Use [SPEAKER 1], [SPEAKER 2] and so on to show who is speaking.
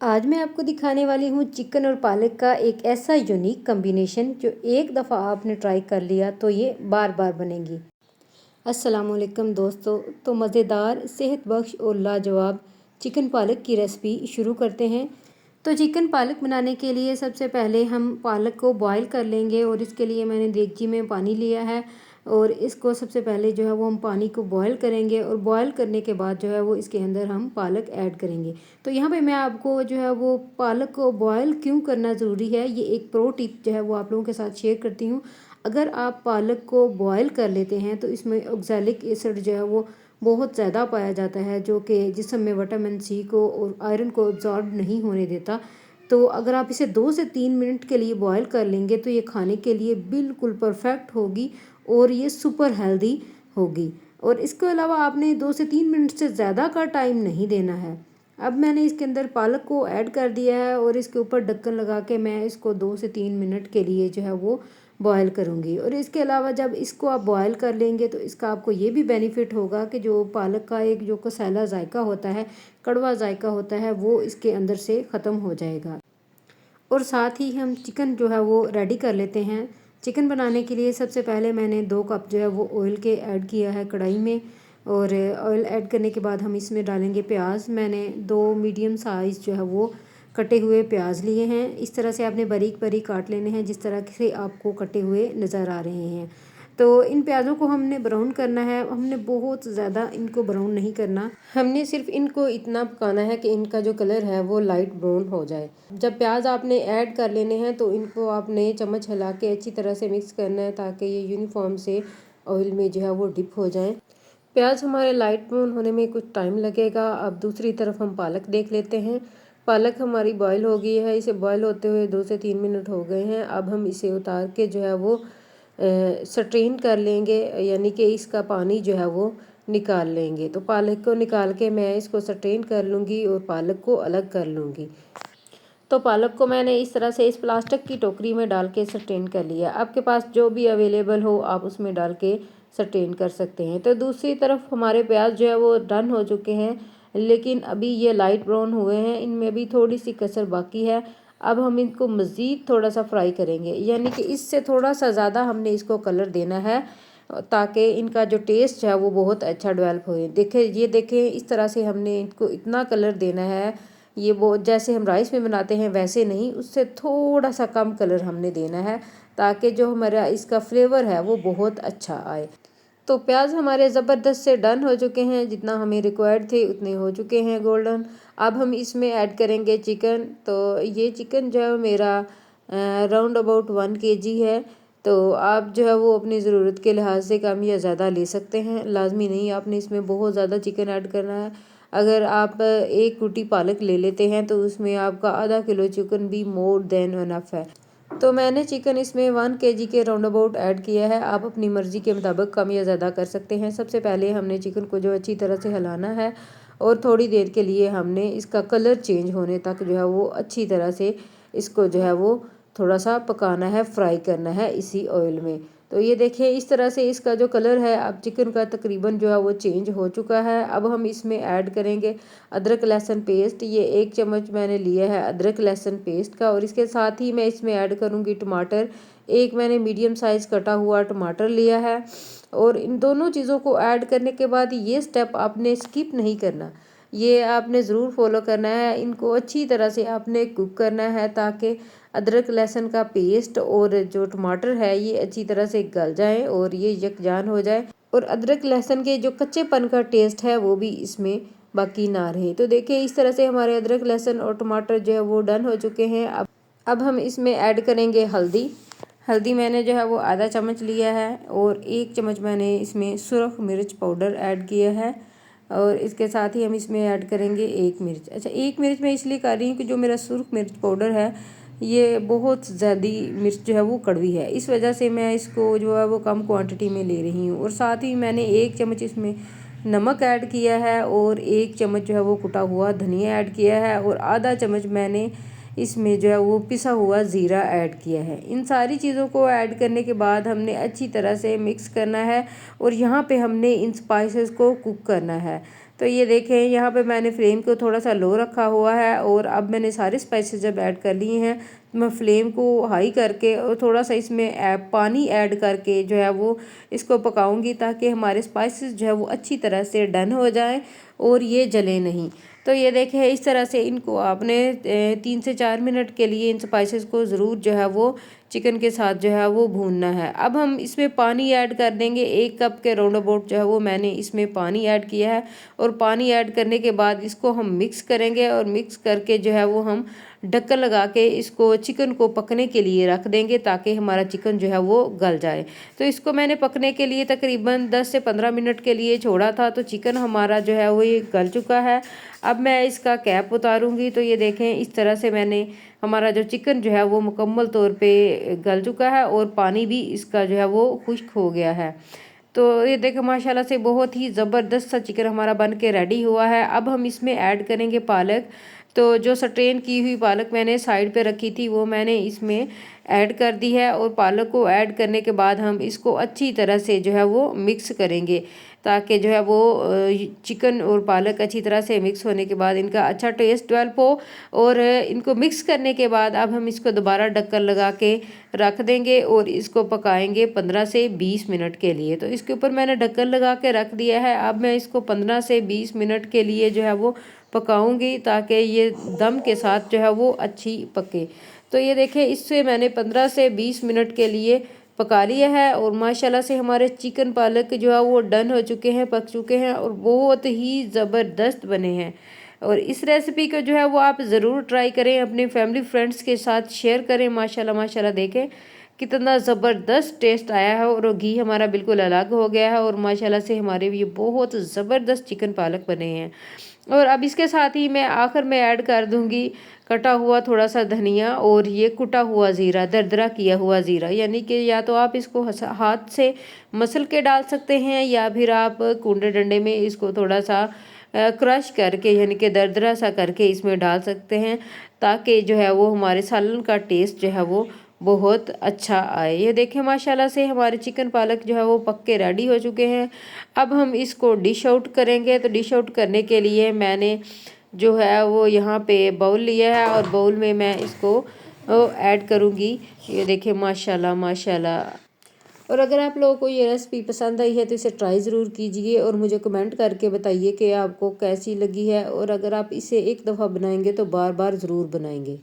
[SPEAKER 1] आज मैं आपको दिखाने वाली हूँ चिकन और पालक का एक ऐसा यूनिक कॉम्बिनेशन जो एक दफ़ा आपने ट्राई कर लिया तो ये बार बार बनेगी। अस्सलाम वालेकुम दोस्तों, तो मज़ेदार, सेहत बख्श और लाजवाब चिकन पालक की रेसिपी शुरू करते हैं। तो चिकन पालक बनाने के लिए सबसे पहले हम पालक को बॉईल कर लेंगे और इसके लिए मैंने देगची में पानी लिया है और इसको सबसे पहले जो है वो हम पानी को बॉईल करेंगे और बॉईल करने के बाद जो है वो इसके अंदर हम पालक ऐड करेंगे। तो यहाँ पे मैं आपको जो है वो पालक को बॉईल क्यों करना ज़रूरी है, ये एक प्रो टिप जो है वो आप लोगों के साथ शेयर करती हूँ। अगर आप पालक को बॉईल कर लेते हैं तो इसमें ऑक्सैलिक एसिड जो है वो बहुत ज़्यादा पाया जाता है, जो कि जिस्म में विटामिन सी को और आयरन को अब्जॉर्ब नहीं होने देता। तो अगर आप इसे 2 से 3 मिनट के लिए बॉईल कर लेंगे तो ये खाने के लिए बिल्कुल परफेक्ट होगी और ये सुपर हेल्दी होगी। और इसके अलावा आपने 2 से 3 मिनट से ज़्यादा का टाइम नहीं देना है। अब मैंने इसके अंदर पालक को ऐड कर दिया है और इसके ऊपर ढक्कन लगा के मैं इसको 2 से 3 मिनट के लिए जो है वो बॉयल करूँगी। और इसके अलावा जब इसको आप बॉयल कर लेंगे तो इसका आपको ये भी बेनिफिट होगा कि जो पालक का एक जो कसैला जायका होता है, कड़वा जायका होता है, वो इसके अंदर से ख़त्म हो जाएगा। और साथ ही हम चिकन जो है वो रेडी कर लेते हैं। चिकन बनाने के लिए सबसे पहले मैंने 2 कप जो है वो ऑयल के ऐड किया है कढ़ाई में। और ऑयल ऐड करने के बाद हम इसमें डालेंगे प्याज। मैंने 2 मीडियम साइज़ जो है वो कटे हुए प्याज लिए हैं। इस तरह से आपने बारीक बारीक काट लेने हैं जिस तरह से आपको कटे हुए नज़र आ रहे हैं। तो इन प्याज़ों को हमने ब्राउन करना है, हमने बहुत ज़्यादा इनको ब्राउन नहीं करना, हमने सिर्फ इनको इतना पकाना है कि इनका जो कलर है वो लाइट ब्राउन हो जाए। जब प्याज आपने ऐड कर लेने हैं तो इनको आपने चम्मच हिला के अच्छी तरह से मिक्स करना है ताकि ये यूनिफॉर्म से ऑयल में जो है वो डिप हो जाए। प्याज हमारे लाइट ब्राउन होने में कुछ टाइम लगेगा। अब दूसरी तरफ हम पालक देख लेते हैं। पालक हमारी बॉयल हो गई है, इसे बॉयल होते हुए 2 से 3 मिनट हो गए हैं। अब हम इसे उतार के जो है वो स्ट्रेन कर लेंगे, यानी कि इसका पानी जो है वो निकाल लेंगे। तो पालक को निकाल के मैं इसको स्ट्रेन कर लूँगी और पालक को अलग कर लूँगी। तो पालक को मैंने इस तरह से इस प्लास्टिक की टोकरी में डाल के स्ट्रेन कर लिया। आपके पास जो भी अवेलेबल हो आप उसमें डाल के स्ट्रेन कर सकते हैं। तो दूसरी तरफ हमारे प्याज जो है वो डन हो चुके हैं, लेकिन अभी ये लाइट ब्राउन हुए हैं, इनमें भी थोड़ी सी कसर बाकी है। अब हम इनको मज़ीद थोड़ा सा फ्राई करेंगे, यानी कि इससे थोड़ा सा ज़्यादा हमने इसको कलर देना है ताकि इनका जो टेस्ट है वो बहुत अच्छा डेवलप हो। देखें इस तरह से हमने इनको इतना कलर देना है, ये वो जैसे हम राइस में बनाते हैं वैसे नहीं, उससे थोड़ा सा कम कलर हमने देना है ताकि जो हमारा इसका फ्लेवर है वो बहुत अच्छा आए। तो प्याज हमारे ज़बरदस्त से डन हो चुके हैं, जितना हमें रिक्वायर्ड थे उतने हो चुके हैं गोल्डन। अब हम इसमें ऐड करेंगे चिकन। तो ये चिकन जो है मेरा राउंड अबाउट 1 kg है। तो आप जो है वो अपनी ज़रूरत के लिहाज से कम या ज़्यादा ले सकते हैं, लाजमी नहीं आपने इसमें बहुत ज़्यादा चिकन ऐड करना है। अगर आप 1 कुटी पालक ले लेते हैं तो उसमें आपका आधा किलो चिकन भी मोर देन इनफ है। तो मैंने चिकन इसमें 1 kg के राउंड अबाउट ऐड किया है। आप अपनी मर्ज़ी के मुताबिक कम या ज़्यादा कर सकते हैं। सबसे पहले हमने चिकन को जो अच्छी तरह से हिलाना है और थोड़ी देर के लिए हमने इसका कलर चेंज होने तक जो है वो अच्छी तरह से इसको जो है वो थोड़ा सा पकाना है, फ्राई करना है इसी ऑयल में। तो ये देखिए इस तरह से इसका जो कलर है अब चिकन का तकरीबन जो है वो चेंज हो चुका है। अब हम इसमें ऐड करेंगे अदरक लहसुन पेस्ट। ये 1 चम्मच मैंने लिया है अदरक लहसुन पेस्ट का। और इसके साथ ही मैं इसमें ऐड करूँगी टमाटर। एक मैंने मीडियम साइज़ कटा हुआ टमाटर लिया है। और इन दोनों चीज़ों को ऐड करने के बाद ये स्टेप आपने स्किप नहीं करना, ये आपने ज़रूर फॉलो करना है। इनको अच्छी तरह से आपने कुक करना है ताकि अदरक लहसुन का पेस्ट और जो टमाटर है ये अच्छी तरह से गल जाए और ये यकजान हो जाए और अदरक लहसुन के जो कच्चेपन का टेस्ट है वो भी इसमें बाकी ना रहे। तो देखिए इस तरह से हमारे अदरक लहसुन और टमाटर जो है वो डन हो चुके हैं। अब हम इसमें ऐड करेंगे हल्दी। हल्दी मैंने जो है वो आधा चम्मच लिया है और 1 चम्मच मैंने इसमें सुरख मिर्च पाउडर ऐड किया है। और इसके साथ ही हम इसमें ऐड करेंगे 1 मिर्च। अच्छा, 1 मिर्च मैं इसलिए कर रही हूँ कि जो मेरा सुरख मिर्च पाउडर है ये बहुत ज़्यादा मिर्च जो है वो कड़वी है, इस वजह से मैं इसको जो है वो कम क्वांटिटी में ले रही हूँ। और साथ ही मैंने 1 चम्मच इसमें नमक ऐड किया है और 1 चम्मच जो है वो कुटा हुआ धनिया ऐड किया है और आधा चम्मच मैंने इसमें जो है वो पिसा हुआ ज़ीरा ऐड किया है। इन सारी चीज़ों को ऐड करने के बाद हमने अच्छी तरह से मिक्स करना है और यहाँ पे हमने इन स्पाइसेस को कुक करना है। तो ये देखें यहाँ पे मैंने फ्लेम को थोड़ा सा लो रखा हुआ है और अब मैंने सारे स्पाइसेस जब ऐड कर लिए हैं तो मैं फ्लेम को हाई करके और थोड़ा सा इसमें पानी ऐड करके जो है वो इसको पकाऊंगी ताकि हमारे स्पाइसेस जो है वो अच्छी तरह से डन हो जाएं और ये जले नहीं। तो ये देखें इस तरह से इनको आपने 3 से 4 मिनट के लिए इन स्पाइसेस को ज़रूर जो है वो चिकन के साथ जो है वो भूनना है। अब हम इसमें पानी ऐड कर देंगे, 1 कप के राउंड अबाउट जो है वो मैंने इसमें पानी ऐड किया है और पानी ऐड करने के बाद इसको हम मिक्स करेंगे और मिक्स करके जो है वो हम ढक्कन लगा के इसको चिकन को पकने के लिए रख देंगे ताकि हमारा चिकन जो है वो गल जाए। तो इसको मैंने पकने के लिए तकरीबन 10 से 15 मिनट के लिए छोड़ा था, तो चिकन हमारा जो है वो ये गल चुका है। अब मैं इसका कैप उतारूंगी तो ये देखें इस तरह से मैंने हमारा जो चिकन जो है वो मुकम्मल तौर पे गल चुका है और पानी भी इसका जो है वो खुश्क हो गया है। तो ये देखें माशाल्लाह से बहुत ही ज़बरदस्त सा चिकन हमारा बन के रेडी हुआ है। अब हम इसमें ऐड करेंगे पालक। तो जो स्ट्रेन की हुई पालक मैंने साइड पे रखी थी वो मैंने इसमें ऐड कर दी है और पालक को ऐड करने के बाद हम इसको अच्छी तरह से जो है वो मिक्स करेंगे ताकि जो है वो चिकन और पालक अच्छी तरह से मिक्स होने के बाद इनका अच्छा टेस्ट डेवलप हो। और इनको मिक्स करने के बाद अब हम इसको दोबारा ढक्कन लगा के रख देंगे और इसको पकाएंगे 15 से 20 मिनट के लिए। तो इसके ऊपर मैंने ढक्कन लगा के रख दिया है। अब मैं इसको 15 से 20 मिनट के लिए जो है वो पकाऊंगी ताकि ये दम के साथ जो है वो अच्छी पके। तो ये देखें इससे मैंने 15 से 20 मिनट के लिए पका लिया है और माशाल्लाह से हमारे चिकन पालक जो है वो डन हो चुके हैं, पक चुके हैं और बहुत ही ज़बरदस्त बने हैं। और इस रेसिपी को जो है वो आप ज़रूर ट्राई करें, अपने फैमिली फ्रेंड्स के साथ शेयर करें। माशाल्लाह माशाल्लाह देखें कितना ज़बरदस्त टेस्ट आया है और घी हमारा बिल्कुल अलग हो गया है और माशाल्लाह से हमारे ये बहुत ज़बरदस्त चिकन पालक बने हैं। और अब इसके साथ ही मैं आखिर में ऐड कर दूंगी कटा हुआ थोड़ा सा धनिया और ये कुटा हुआ ज़ीरा, दरदरा किया हुआ ज़ीरा, यानी कि या तो आप इसको हाथ से मसल के डाल सकते हैं या फिर आप कूंडे डंडे में इसको थोड़ा सा क्रश करके यानी कि दरदरा सा करके इसमें डाल सकते हैं ताकि जो है वो हमारे सालन का टेस्ट जो है वो बहुत अच्छा आए। ये देखें माशाल्लाह से हमारे चिकन पालक जो है वो पक्के रेडी हो चुके हैं। अब हम इसको डिश आउट करेंगे। तो डिश आउट करने के लिए मैंने जो है वो यहाँ पे बाउल लिया है और बाउल में मैं इसको ऐड करूँगी। ये देखें माशाल्लाह माशाल्लाह। और अगर आप लोगों को ये रेसिपी पसंद आई है तो इसे ट्राई ज़रूर कीजिए और मुझे कमेंट करके बताइए कि आपको कैसी लगी है। और अगर आप इसे एक दफ़ा बनाएंगे तो बार बार ज़रूर बनाएंगे।